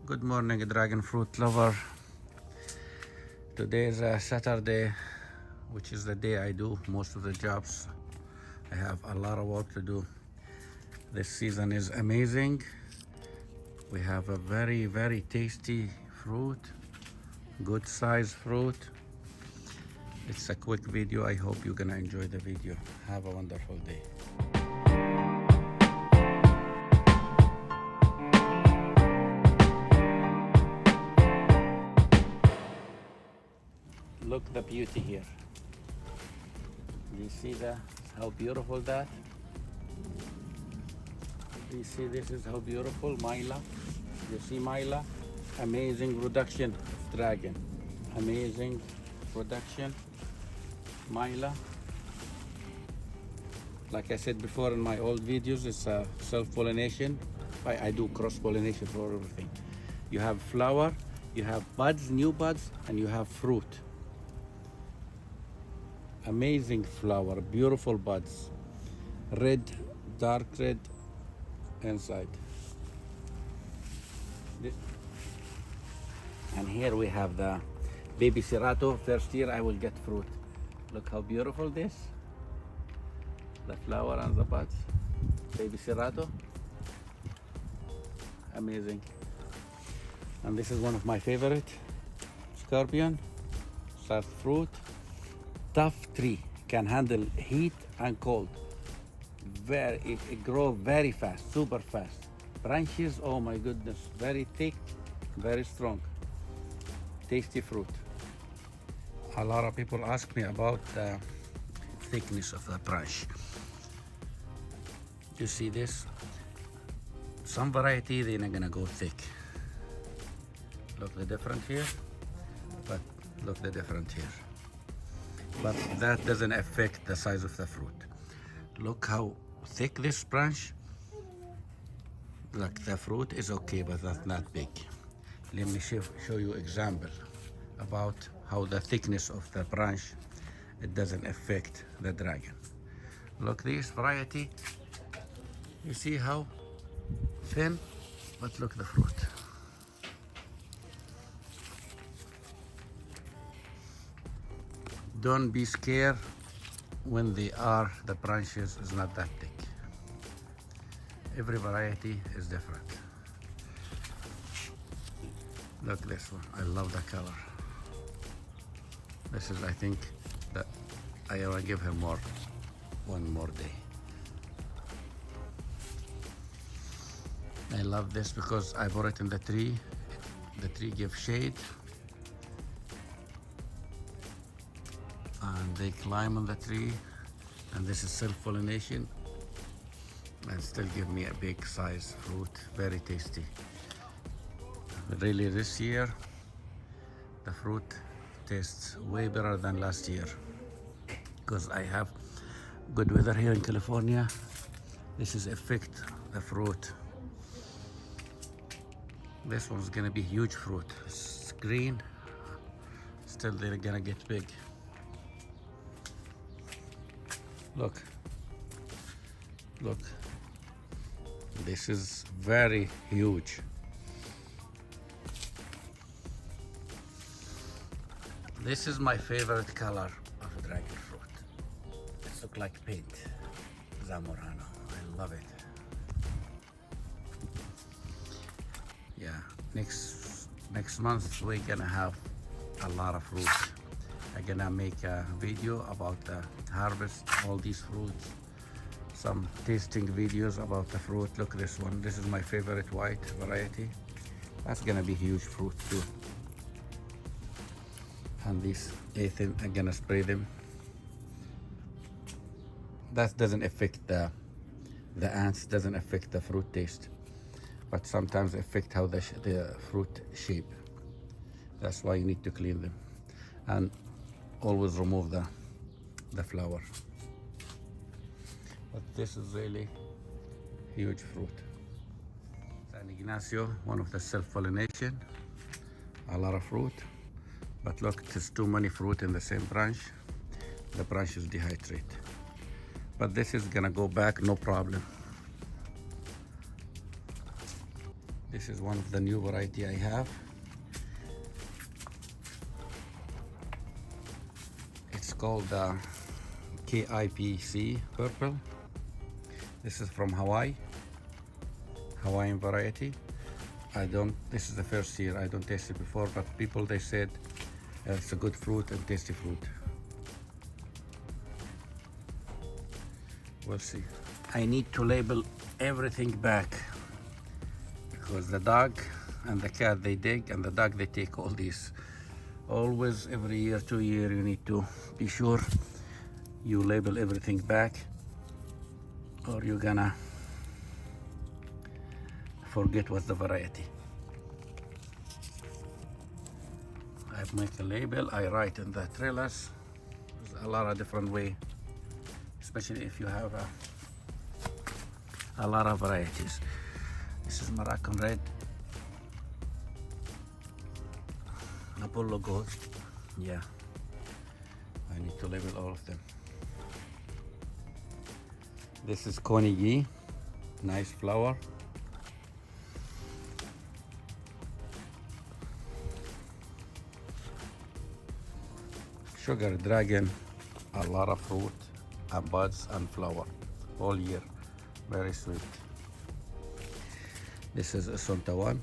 Good morning, dragon fruit lover. Today is Saturday, which is the day I do most of the jobs. I have a lot of work to do. This season is amazing. We have a very, very tasty fruit, good size fruit. It's a quick video. I hope you're gonna enjoy the video. Have a wonderful day. Look the beauty here. Do you see how beautiful that? Do you see this is how beautiful Myla? You see Myla? Amazing production of dragon. Amazing production. Myla. Like I said before in my old videos, it's a self-pollination. I do cross-pollination for everything. You have flower, you have buds, new buds, and you have fruit. Amazing flower, beautiful buds, red, dark red inside. And here we have the baby Cerato. First year I will get fruit. Look how beautiful this. The flower and the buds. Baby Cerato. Amazing. And this is one of my favorite. Scorpion, soft fruit. Tough tree, can handle heat and cold. It grows very fast, super fast. Branches, oh my goodness, very thick, very strong. Tasty fruit. A lot of people ask me about the thickness of the branch. You see this? Some variety, they're not gonna go thick. Look the difference here, but look the difference here. But that doesn't affect the size of the fruit. Look how thick this branch. Look, the fruit is okay, but that's not big. Let me show you example about how the thickness of the branch, it doesn't affect the dragon. Look, this variety, you see how thin, but look the fruit. Don't be scared when the branches is not that thick. Every variety is different. Look this one, I love the color. This is, I think, that I will give her one more day. I love this because I bought it in the tree. The tree gives shade. And they climb on the tree, and this is self-pollination, and still give me a big size fruit, very tasty. Really, this year the fruit tastes way better than last year because I have good weather here in California. This is affect the fruit. This one's gonna be huge fruit. It's green, still they're gonna get big. Look, this is very huge. This is my favorite color of dragon fruit. It looks like paint, Zamorano. I love it. Yeah, next month we're gonna have a lot of fruit. I'm gonna make a video about the harvest, all these fruits, some tasting videos about the fruit. Look this one, this is my favorite white variety. That's gonna be huge fruit too. And these Ethan, I'm gonna spray them. That doesn't affect the ants, doesn't affect the fruit taste, but sometimes affect how the fruit shape. That's why you need to clean them. And always remove the flower. But this is really huge fruit. San Ignacio, one of the self-pollination, a lot of fruit. But look, there's too many fruit in the same branch. The branch is dehydrated. But this is gonna go back, no problem. This is one of the new variety I have. It's called KIPC purple. This is from Hawaiian variety. This is the first year, I don't taste it before, but people, they said it's a good fruit and tasty fruit. We'll see. I need to label everything back because the dog and the cat, they dig, and the dog, they take all these. Always, every year, 2 years, you need to be sure you label everything back, or you're gonna forget what's the variety. I make a label, I write in the trailers. There's a lot of different way, especially if you have a lot of varieties. This is Moroccan red, Apollo gold. Yeah, I need to label all of them. This is Connie, nice flower. Sugar dragon, a lot of fruit and buds and flower all year, very sweet. This is Asunta one.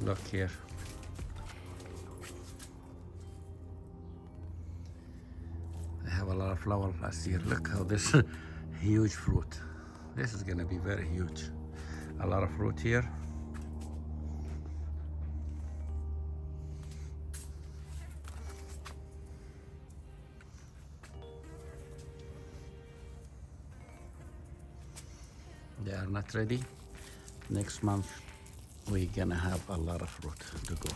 Look here. I have a lot of flower last year. Look how this huge fruit. This is gonna be very huge. A lot of fruit here. They are not ready. Next month we're gonna have a lot of fruit to go.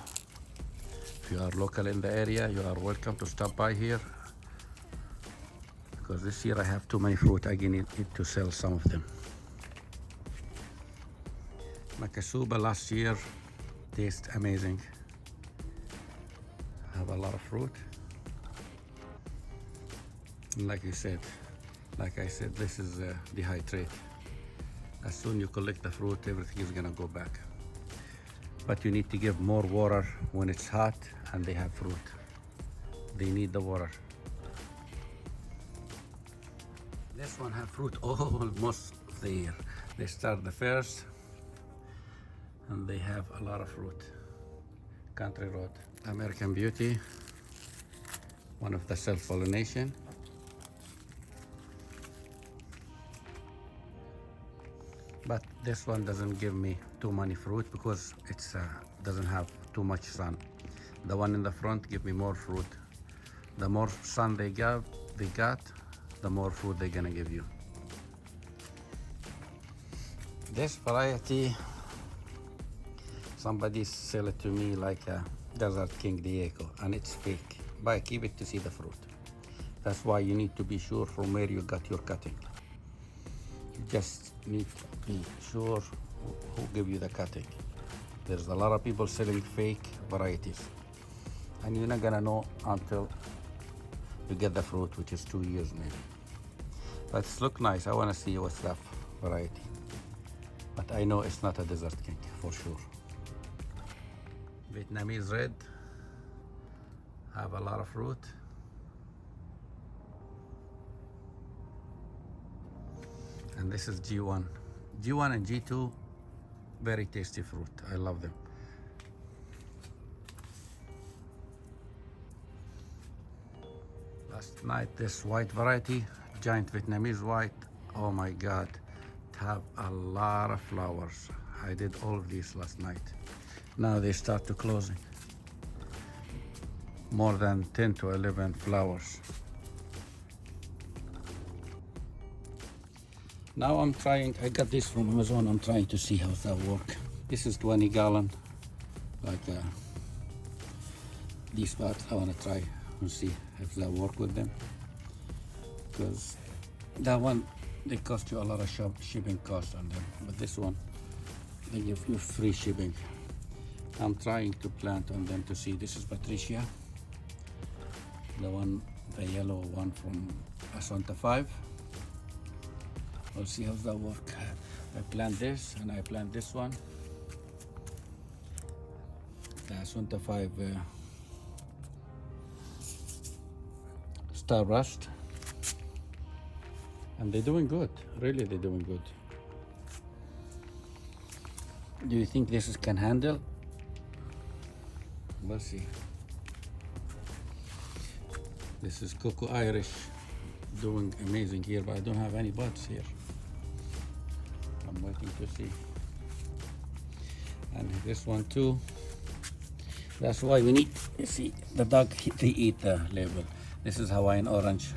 If you are local in the area, you are welcome to stop by here, because this year I have too many fruit. I need to sell some of them. Makasuba last year tastes amazing. Have a lot of fruit. Like I said, this is dehydrate. As soon you collect the fruit, everything is gonna go back. But you need to give more water when it's hot and they have fruit. They need the water. This one have fruit almost the year. They start the first and they have a lot of fruit. Country Road. American Beauty, one of the self-pollination. But this one doesn't give me too many fruit because it's doesn't have too much sun. The one in the front give me more fruit. The more sun they got, the more fruit they're gonna give you. This variety, somebody sell it to me like a Desert King Diego, and it's fake. But keep it to see the fruit. That's why you need to be sure from where you got your cutting. You just need to be sure who give you the cutting. There's a lot of people selling fake varieties, and you're not gonna know until you get the fruit, which is 2 years maybe. But it's look nice. I wanna see what's that variety. But I know it's not a Desert King for sure. Vietnamese red have a lot of fruit. And this is G1. G1 and G2, very tasty fruit. I love them. Last night, this white variety, giant Vietnamese white, oh my God, it have a lot of flowers. I did all of these last night. Now they start to closing. More than 10 to 11 flowers. Now I'm trying, I got this from Amazon, I'm trying to see how that work. This is 20 gallon, like these parts. I want to try and see if that work with them. Because that one, they cost you a lot of shipping cost on them. But this one, they give you free shipping. I'm trying to plant on them to see. This is Patricia. The yellow one from Asunta 5. We'll see how that work. I plant this and I plant this one. The Asunta 5 Star Rust. And they're doing good, really they're doing good. Do you think this can handle? We'll see. This is Cocoa Irish doing amazing here, but I don't have any buds here. I'm waiting to see. And this one too. That's why we need, you see, the dog, they eat the label. This is Hawaiian orange.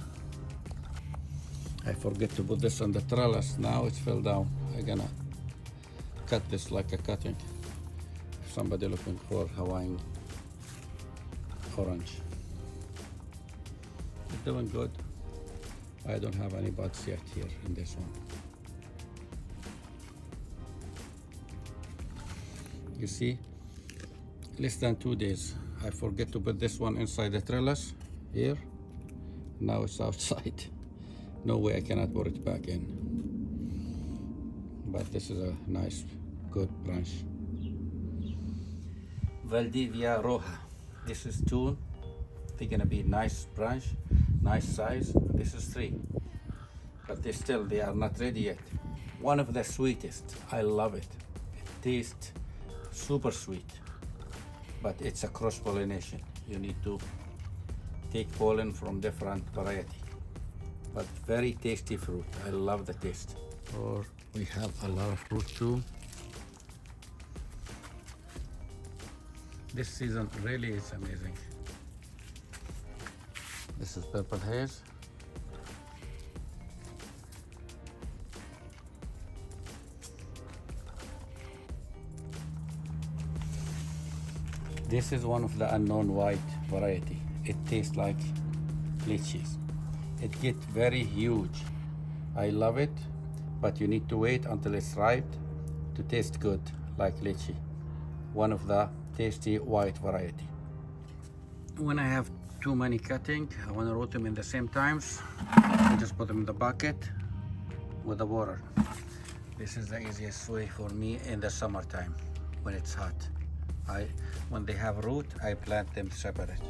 I forget to put this on the trellis. Now it fell down. I'm gonna cut this like a cutting. If somebody looking for Hawaiian orange. It's doing good. I don't have any buds yet here in this one. You see, less than 2 days. I forget to put this one inside the trellis here. Now it's outside. No way I cannot put it back in. But this is a nice, good branch. Valdivia Roja. This is 2. They're gonna be nice branch, nice size. This is 3. But they are not ready yet. One of the sweetest. I love it. It tastes super sweet. But it's a cross pollination. You need to take pollen from different variety. But very tasty fruit. I love the taste. Or we have a lot of fruit too. This season really is amazing. This is purple haze. This is one of the unknown white variety. It tastes like lychees. It gets very huge. I love it, but you need to wait until it's ripe to taste good, like lychee. One of the tasty white variety. When I have too many cutting, I want to root them in the same times. I just put them in the bucket with the water. This is the easiest way for me in the summertime when it's hot. When they have root, I plant them separate.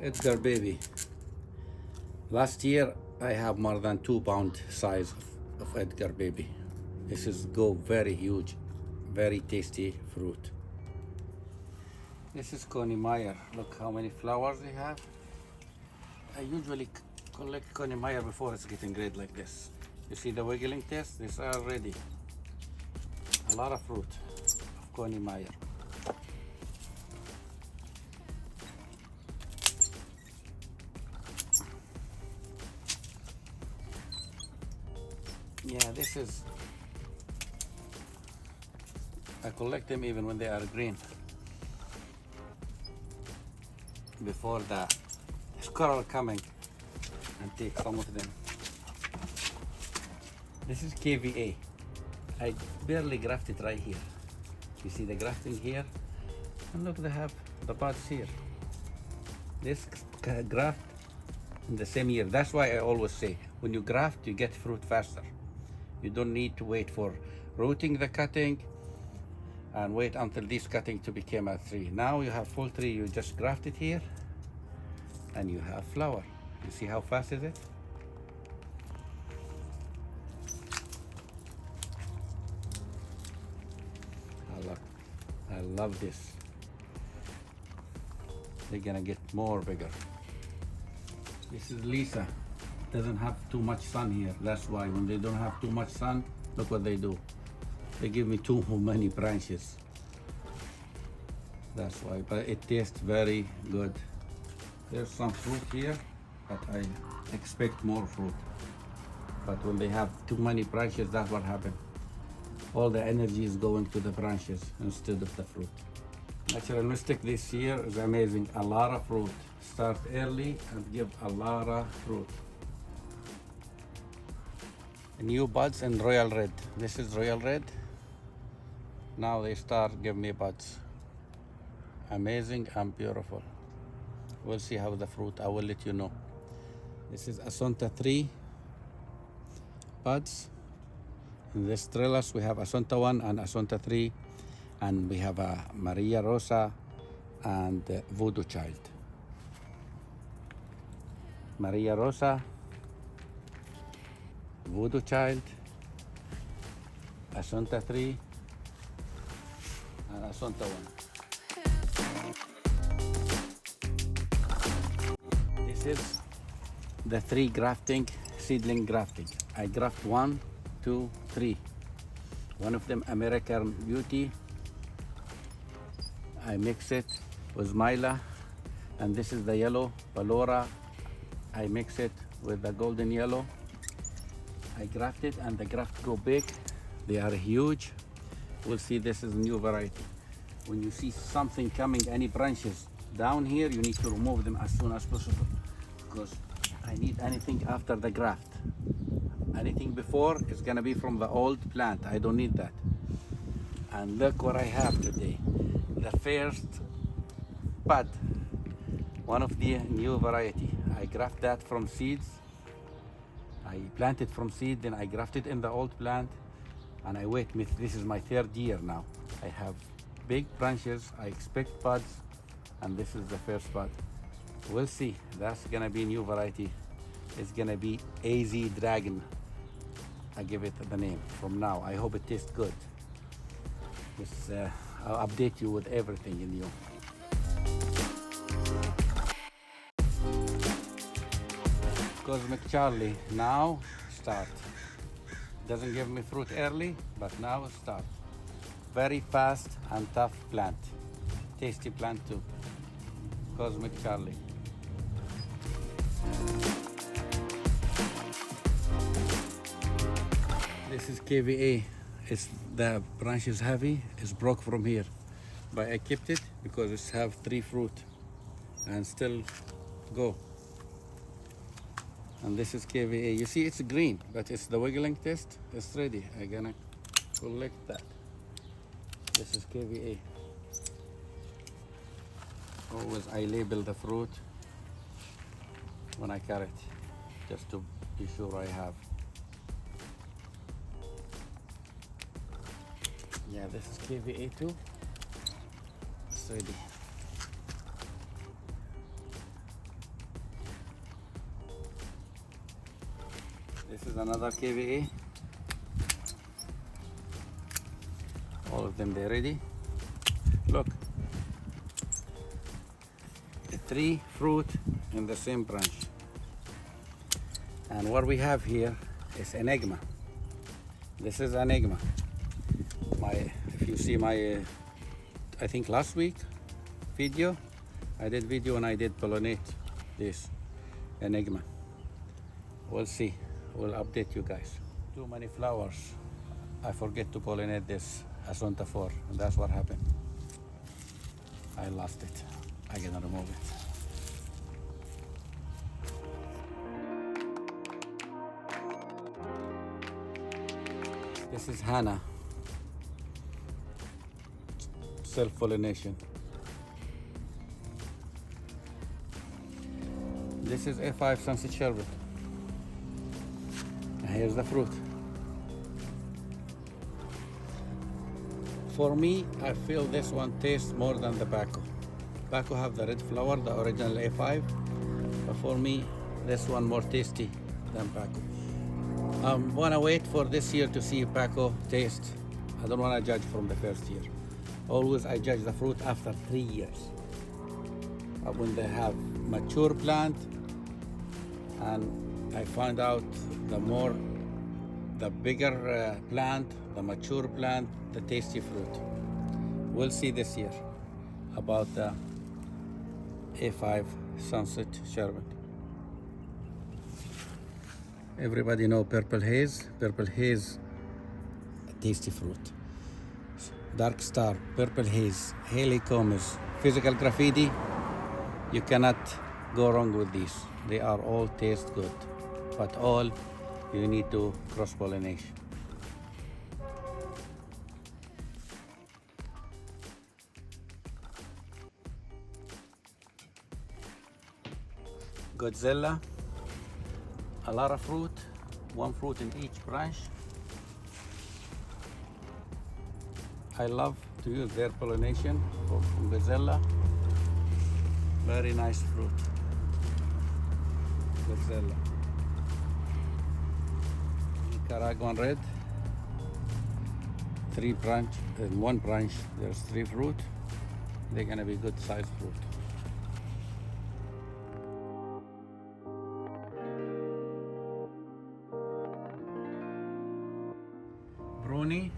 Edgar baby. Last year I have more than 2 pound size of Edgar baby. This is very huge, very tasty fruit. This is Connie Meyer. Look how many flowers they have. I usually collect Connie Meyer before it's getting red like this. You see the wiggling test? These are ready. A lot of fruit of Connie Meyer. Yeah, this is, I collect them even when they are green. Before the squirrel coming and take some of them. This is KVA. I barely grafted right here. You see the grafting here? And look, they have the buds here. This graft in the same year. That's why I always say, when you graft, you get fruit faster. You don't need to wait for rooting the cutting and wait until this cutting to become a tree. Now you have full tree, you just graft it here and you have flower. You see how fast is it? I love this. They're gonna get more bigger. This is Lisa. Doesn't have too much sun here. That's why when they don't have too much sun, look what they do. They give me too many branches. That's why, but it tastes very good. There's some fruit here, but I expect more fruit. But when they have too many branches, that's what happens. All the energy is going to the branches instead of the fruit. Naturalistic this year is amazing. A lot of fruit. Start early and give a lot of fruit. New buds in royal red. This is royal red. Now they start giving me buds. Amazing and beautiful. We'll see how the fruit, I will let you know. This is Asunta 3 buds. In this trellis we have Asunta 1 and Asunta 3, and we have a Maria Rosa and Voodoo Child. Maria Rosa, Voodoo Child, Asunta 3, and Asunta 1. This is the 3 grafting, seedling grafting. I graft 1, 2, 3. One of them American Beauty. I mix it with Myla, and this is the yellow Ballora. I mix it with the golden yellow. I graft it, and the graft go big. They are huge. We'll see, this is a new variety. When you see something coming, any branches down here, you need to remove them as soon as possible, because I need anything after the graft. Anything before is gonna be from the old plant. I don't need that. And look what I have today. The first bud, one of the new variety. I graft that from seeds. I planted from seed, then I grafted in the old plant, and I wait. This is my 3rd year now. I have big branches. I expect buds, and this is the first bud. We'll see. That's gonna be a new variety. It's gonna be AZ Dragon. I give it the name from now. I hope it tastes good. I'll update you with everything in you. Cosmic Charlie, now start. Doesn't give me fruit early, but now start. Very fast and tough plant. Tasty plant too. Cosmic Charlie. This is KVA. The branch is heavy. It's broke from here, but I kept it because it have 3 fruit and still go. And this is KVA. You see, it's green, but it's the wiggling test. It's ready. I'm gonna collect that. This is KVA. Always I label the fruit when I carry it, just to be sure I have. Yeah, this is KVA too. It's ready. This is another KVA. All of them, they're ready. Look, the 3 fruit in the same branch. And what we have here is Enigma. This is Enigma. If you see my, I think last week video, I did video and I did pollinate this Enigma. We'll see. We'll update you guys. Too many flowers. I forget to pollinate this Asunta 4, and that's what happened. I lost it. I cannot remove it. This is Hannah. Self-pollination. This is A5 Sunset Sherbet. Here's the fruit. For me, I feel this one tastes more than the Paco. Paco have the red flower, the original A5, but for me, this one more tasty than Paco. I wanna wait for this year to see Paco taste. I don't wanna judge from the first year. Always I judge the fruit after 3 years. When they have mature plant, and I find out the more the bigger plant, the mature plant, the tasty fruit. We'll see this year about the A5 Sunset Sherbet. Everybody know Purple Haze? Purple Haze, tasty fruit. Dark Star, Purple Haze, Haley Comas, Physical Graffiti. You cannot go wrong with these. They are all taste good, but all you need to cross-pollination. Godzilla, a lot of fruit, one fruit in each branch. I love to use their pollination from Godzilla. Very nice fruit, Godzilla. Nicaraguan red, in one branch there's 3 fruit. They're gonna be good sized fruit. Bruni,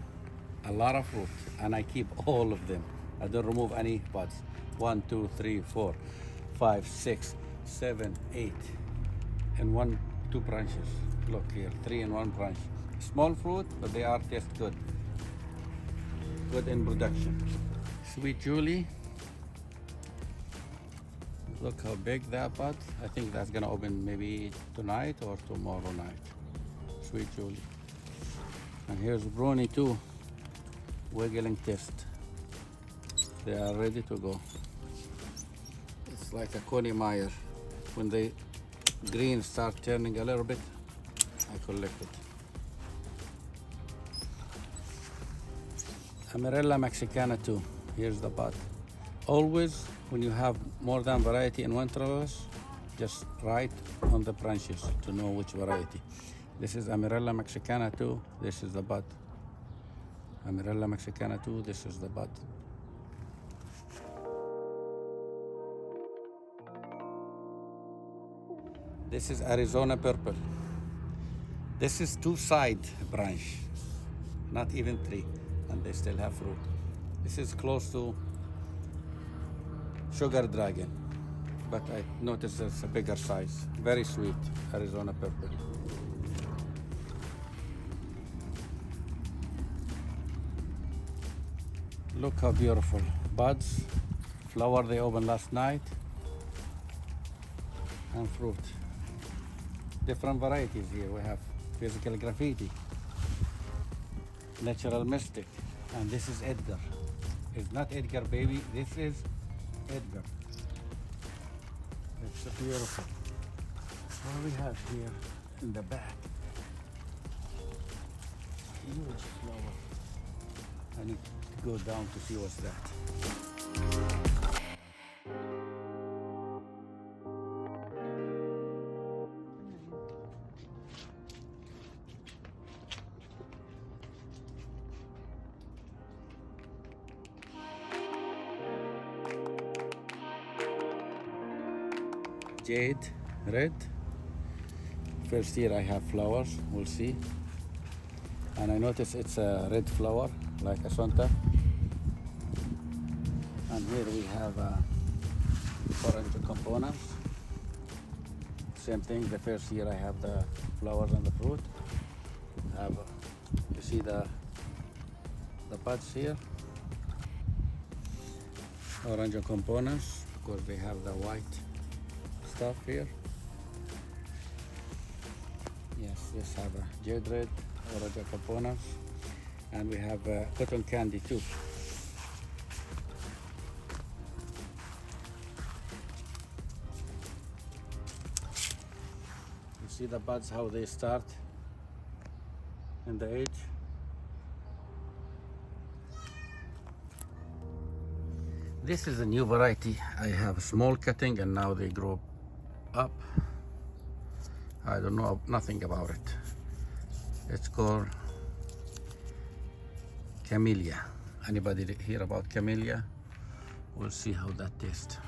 a lot of fruit, and I keep all of them. I don't remove any buds. 1, 2, 3, 4, 5, 6, 7, 8, and 2 branches. Look here, 3 in 1 branch. Small fruit, but they are taste good. Good in production. Sweet Julie. Look how big that bud. I think that's gonna open maybe tonight or tomorrow night. Sweet Julie. And here's Bruni too. Wiggling test. They are ready to go. It's like a Connie Meyer. When the green start turning a little bit, I collect it. Amarella Mexicana too. Here's the bud. Always, when you have more than variety in one trellis, just write on the branches to know which variety. This is Amarella Mexicana too. This is the bud. Amarella Mexicana too. This is the bud. This is Arizona Purple. This is 2 side branch, not even 3, and they still have fruit. This is close to Sugar Dragon, but I noticed it's a bigger size. Very sweet, Arizona Purple. Look how beautiful. Buds, flower they opened last night, and fruit. Different varieties here. We have Physical Graffiti, Natural Mystic, and this is Edgar. It's not Edgar baby, this is Edgar. It's so beautiful. What do we have here in the back? Huge flower. I need to go down to see what's that. Jade red. First year I have flowers, we'll see. And I notice it's a red flower like Asunta. And here we have orange components. Same thing, the first year I have the flowers and the fruit. You see the buds here. Orange components because they have the white stuff here. Yes, this have a jade red, orange components, and we have cotton candy too. You see the buds how they start in the age. This is a new variety. I have a small cutting and now they grow up. I don't know nothing about it. It's called Camellia. Anybody hear about Camellia? We'll see how that tastes.